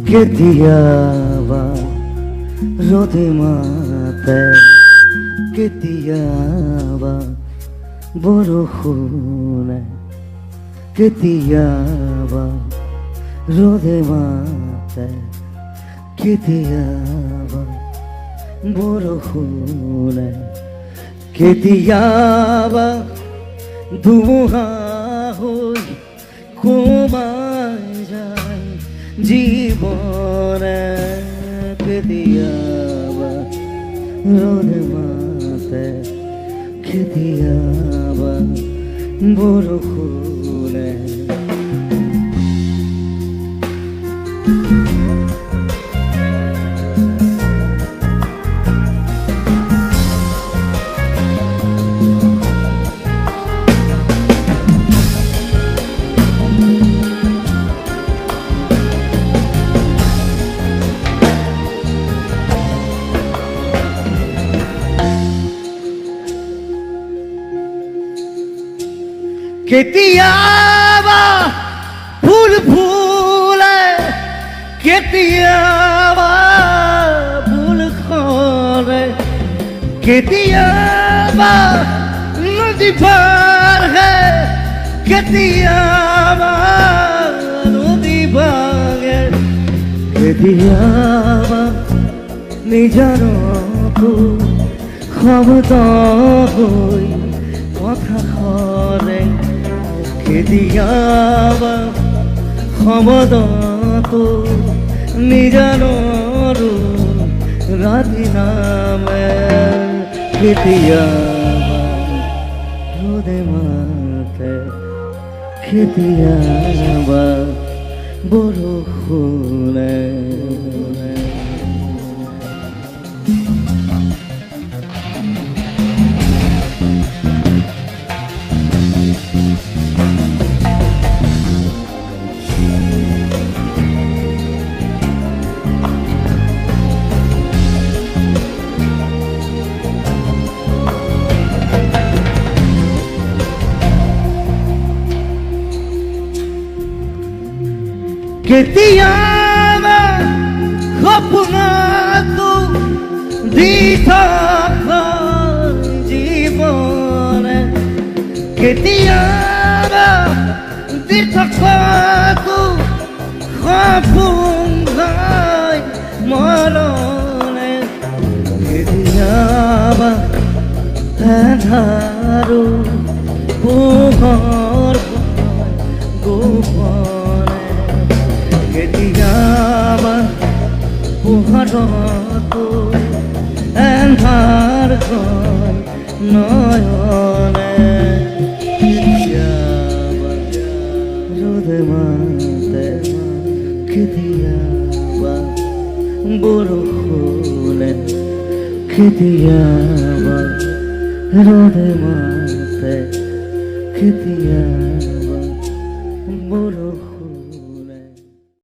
কেতিয়াবা ৰ'দে মাতে কেতিয়াবা বৰষুণে কেতিয়াবা ৰ'দে মাতে কেতিয়াবা বৰষুণে কেতিয়াবা ধুমুহা হৈ সোমাই যায় জীৱনে কেতিয়াবা ৰ'দে মাতে কেতিয়াবা বৰষুণে কেতিয়াবা ফুল ফুলে কেতিয়াবা ফুল সৰে কেতিয়াবা নদী পাৰ হে কেতিয়াবা নদী ভাঙে কেতিয়াবা নিজৰতো শব্দ হৈ কথা সৰে কেতিয়াবা শব্দটো নিজানৰো ৰাতি নামে কেতিয়াবা ৰ'দে মাতে কেতিয়াবা বৰষুণে কেতিয়াবা সপোনতো দি থকা জীৱনে কেতিয়াবা দি থকাতো সপোন হয় মৰণে কেতিয়াবা এন্ধাৰো পোহৰ গোপনে কেতিয়াবা পোহৰতো এন্ধাৰ হয় নয়নে কেতিয়াবা ৰ'দে মাতে কেতিয়াবা বৰষুণে কেতিয়াবা ৰ'দে মাতে কেতিয়াবা বৰষুণে